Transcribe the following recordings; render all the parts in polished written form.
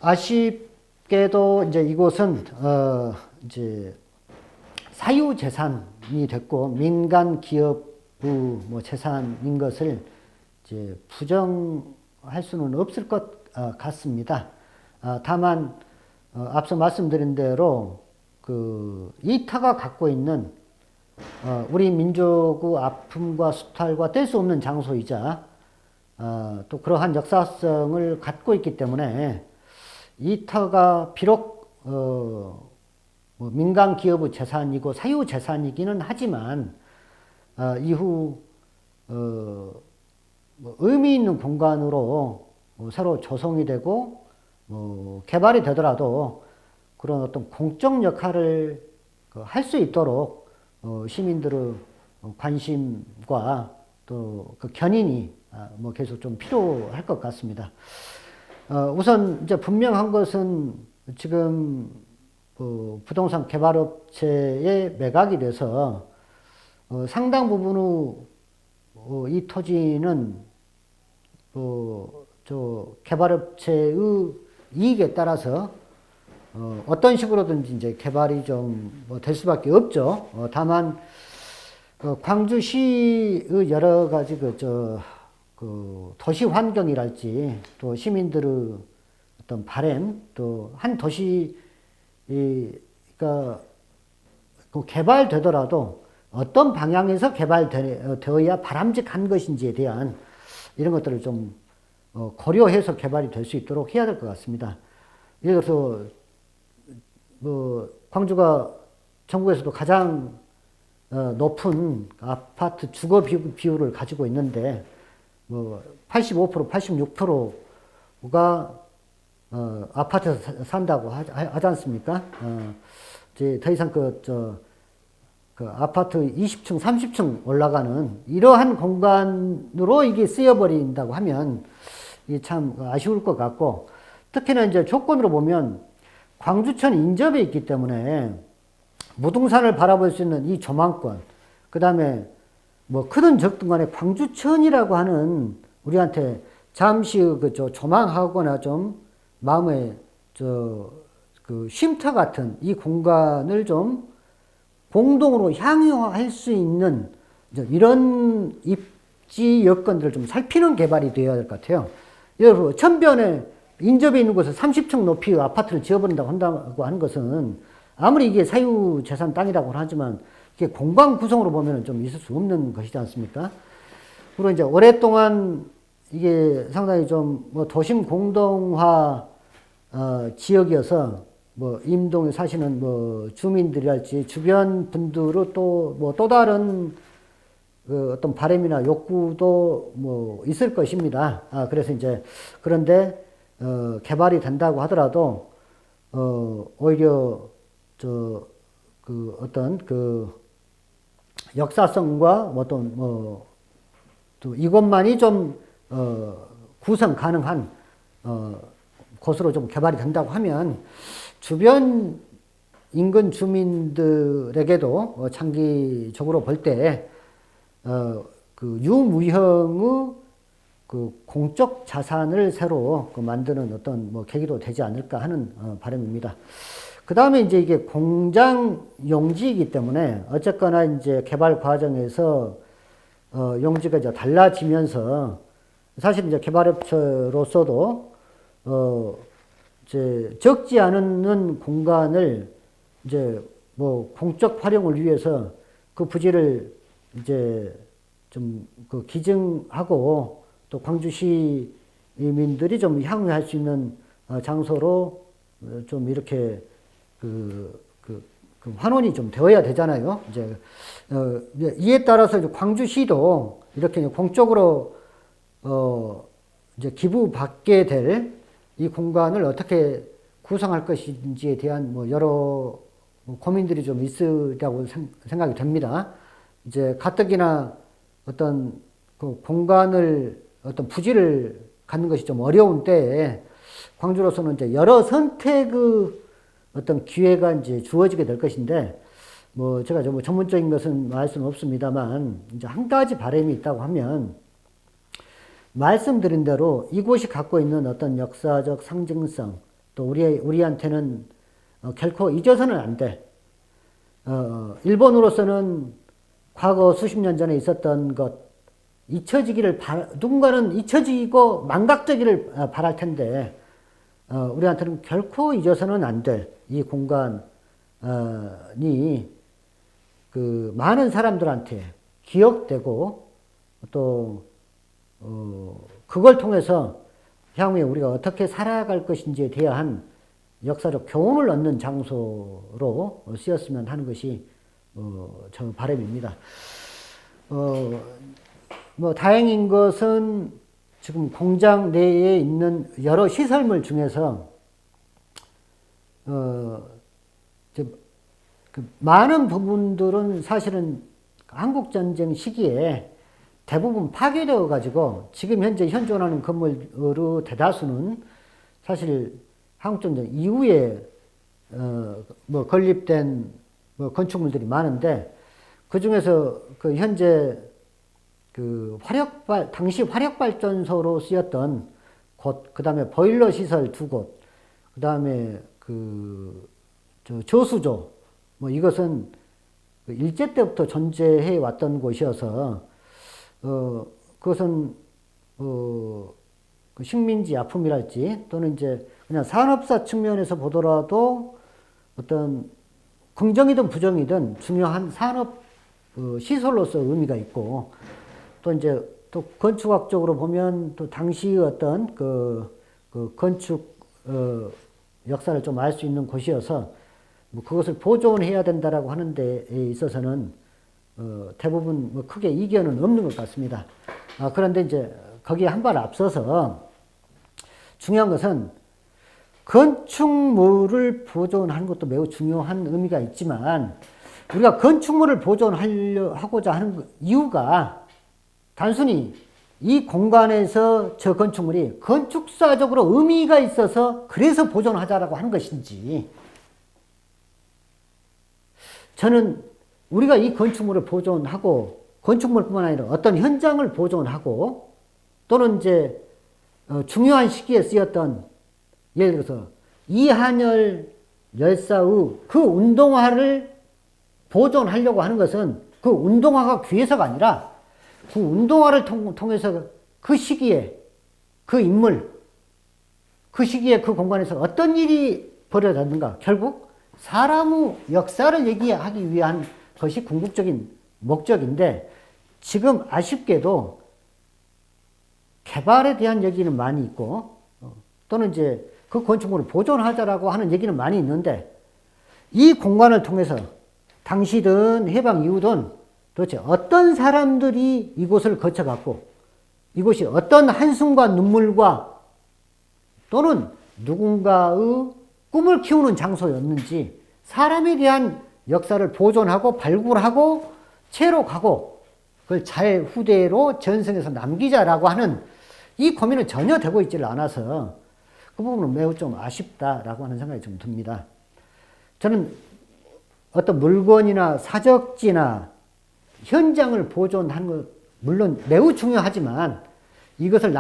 아쉽게도 이제 이곳은 이제 사유 재산이 됐고 민간 기업부 뭐 재산인 것을 이제 부정할 수는 없을 것 같습니다. 다만 앞서 말씀드린 대로 그 이타가 갖고 있는 우리 민족의 아픔과 수탈과 뗄 수 없는 장소이자 또 그러한 역사성을 갖고 있기 때문에 이터가 비록 뭐 민간 기업의 재산이고 사유 재산이기는 하지만 이후 뭐 의미 있는 공간으로 새로 조성이 되고 개발이 되더라도 그런 어떤 공적 역할을 할 수 있도록 시민들의 관심과 또 그 견인이 뭐 계속 좀 필요할 것 같습니다. 우선 이제 분명한 것은 지금 부동산 개발업체에 매각이 돼서 상당 부분의 이 토지는 저 개발업체의 이익에 따라서 어떤 식으로든지 이제 개발이 좀 될 수밖에 없죠. 다만 광주시의 여러 가지 그 도시 환경이랄지 또 시민들의 어떤 바람 또 한 도시가 개발되더라도 어떤 방향에서 개발되어야 바람직한 것인지에 대한 이런 것들을 좀 고려해서 개발이 될 수 있도록 해야 될 것 같습니다. 예를 들어서 뭐 광주가 전국에서도 가장 높은 아파트 주거 비율을 가지고 있는데 뭐 85%, 86%가 아파트에서 산다고 하지 않습니까? 이제 더 이상 그 아파트 20층, 30층 올라가는 이러한 공간으로 이게 쓰여버린다고 하면 이게 참 아쉬울 것 같고, 특히나 이제 조건으로 보면 광주천 인접에 있기 때문에 무등산을 바라볼 수 있는 이 조망권, 그 다음에 뭐 크든 적든 간에 광주천이라고 하는 우리한테 잠시 조망하거나 좀 마음에 그 쉼터 같은 이 공간을 좀 공동으로 향유할 수 있는 이런 입지 여건들을 좀 살피는 개발이 되어야 될 것 같아요. 예를 들어 천변에 인접에 있는 곳에 30층 높이의 아파트를 지어버린다고 한다고 하는 것은 아무리 이게 사유재산 땅이라고 하지만 이게 공간 구성으로 보면 좀 있을 수 없는 것이지 않습니까? 그리고 이제 오랫동안 이게 상당히 좀 뭐 도심 공동화 지역이어서 뭐 임동에 사시는 뭐 주민들이랄지 주변 분들의 또 다른 그 어떤 바람이나 욕구도 뭐 있을 것입니다. 그래서 이제 그런데 개발이 된다고 하더라도 오히려 그 어떤 그 역사성과 어떤 또 이것만이 좀 구성 가능한 곳으로 좀 개발이 된다고 하면 주변 인근 주민들에게도 장기적으로 볼 때 그 유무형의 그 공적 자산을 새로 만드는 어떤 뭐 계기로 되지 않을까 하는 바람입니다. 그 다음에 이제 이게 공장 용지이기 때문에 어쨌거나 이제 개발 과정에서 용지가 이제 달라지면서 사실 이제 개발업체로서도 이제 적지 않은 공간을 이제 뭐 공적 활용을 위해서 그 부지를 이제 좀 그 기증하고 또 광주시 민들이 좀 향유할 수 있는 장소로 좀 이렇게 그 환원이 좀 되어야 되잖아요. 이제 이에 따라서 이제 광주시도 이렇게 공적으로 이제 기부받게 될 이 공간을 어떻게 구성할 것인지에 대한 뭐 여러 고민들이 좀 있으리라고 생각이 됩니다. 이제 가뜩이나 어떤 그 공간을 어떤 부지를 갖는 것이 좀 어려운 때에 광주로서는 이제 여러 선택의 어떤 기회가 이제 주어지게 될 것인데, 뭐 제가 좀 전문적인 것은 말 수는 없습니다만 이제 한 가지 바람이 있다고 하면, 말씀드린 대로 이곳이 갖고 있는 어떤 역사적 상징성, 또 우리한테는 결코 잊어서는 안 돼. 일본으로서는 과거 수십 년 전에 있었던 것, 누군가는 잊혀지고 망각되기를 바랄 텐데, 우리한테는 결코 잊어서는 안 될 이 공간이 그 많은 사람들한테 기억되고 또 그걸 통해서 향후에 우리가 어떻게 살아갈 것인지에 대한 역사적 교훈을 얻는 장소로 쓰였으면 하는 것이 저 바람입니다. 뭐 다행인 것은 지금 공장 내에 있는 여러 시설물 중에서 그 많은 부분들은 사실은 한국전쟁 시기에 대부분 파괴되어 가지고 지금 현재 현존하는 건물의 대다수는 사실 한국전쟁 이후에 뭐 건립된 뭐 건축물들이 많은데 그 중에서 그 현재 그 당시 화력발전소로 쓰였던 곳, 그 다음에 보일러 시설 2곳, 그 다음에 저수조, 뭐 이것은 일제 때부터 존재해 왔던 곳이어서, 그것은, 그 식민지 아픔이랄지 또는 이제 그냥 산업사 측면에서 보더라도 어떤 긍정이든 부정이든 중요한 산업 시설로서 의미가 있고 또 이제 또 건축학적으로 보면 또 당시의 어떤 그 건축 역사를 좀 알 수 있는 곳이어서 뭐 그것을 보존해야 된다라고 하는 데에 있어서는 대부분 뭐 크게 이견은 없는 것 같습니다. 그런데 이제 거기에 한 발 앞서서 중요한 것은 건축물을 보존하는 것도 매우 중요한 의미가 있지만 우리가 건축물을 보존하고자 하는 이유가 단순히 이 공간에서 저 건축물이 건축사적으로 의미가 있어서 그래서 보존하자라고 하는 것인지 저는 우리가 이 건축물을 보존하고 건축물뿐만 아니라 어떤 현장을 보존하고 또는 이제 중요한 시기에 쓰였던 예를 들어서 이한열 열사의 그 운동화를 보존하려고 하는 것은 그 운동화가 귀해서가 아니라 그 운동화를 통해서 그 시기에 그 인물, 그 시기에 그 공간에서 어떤 일이 벌어졌는가 결국 사람의 역사를 얘기하기 위한 것이 궁극적인 목적인데 지금 아쉽게도 개발에 대한 얘기는 많이 있고 또는 이제 그 건축물을 보존하자라고 하는 얘기는 많이 있는데 이 공간을 통해서 당시든 해방 이후든 도대체 어떤 사람들이 이곳을 거쳐갔고 이곳이 어떤 한숨과 눈물과 또는 누군가의 꿈을 키우는 장소였는지 사람에 대한 역사를 보존하고 발굴하고 채록하고 그걸 잘 후대로 전승해서 남기자라고 하는 이 고민은 전혀 되고 있지를 않아서 그 부분은 매우 좀 아쉽다라고 하는 생각이 좀 듭니다. 저는 어떤 물건이나 사적지나 현장을 보존하는 것 물론 매우 중요하지만 이것을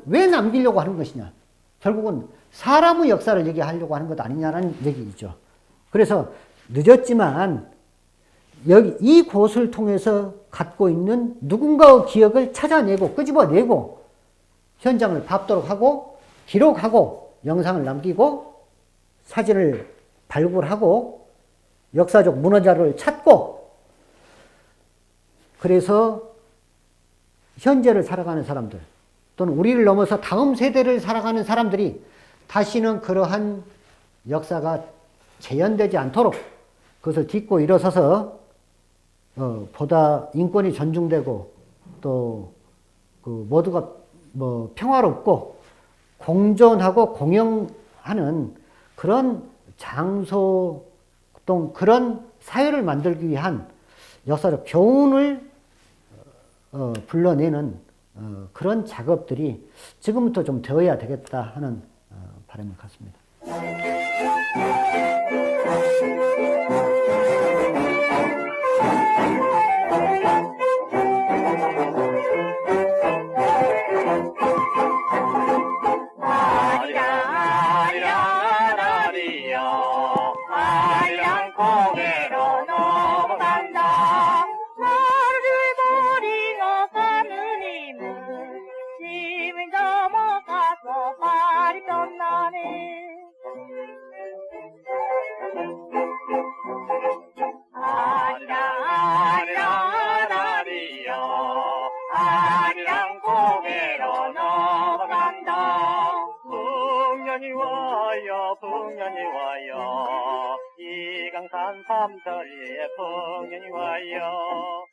왜 남기려고 하는 것이냐. 결국은 사람의 역사를 얘기하려고 하는 것 아니냐라는 얘기이죠. 그래서 늦었지만 이곳을 통해서 갖고 있는 누군가의 기억을 찾아내고 끄집어내고 현장을 밟도록 하고 기록하고 영상을 남기고 사진을 발굴하고 역사적 문화자료를 찾고 그래서 현재를 살아가는 사람들 또는 우리를 넘어서 다음 세대를 살아가는 사람들이 다시는 그러한 역사가 재현되지 않도록 그것을 딛고 일어서서 보다 인권이 존중되고 또 모두가 뭐 평화롭고 공존하고 공영하는 그런 장소 또 그런 사회를 만들기 위한 역사적 교훈을 불러내는 그런 작업들이 지금부터 좀 되어야 되겠다 하는 바람을 갖습니다. 마리아리아 고개로 넘어간다. 풍년이 와요 풍년이 와요 이강산 섬들리에 풍년이 와요.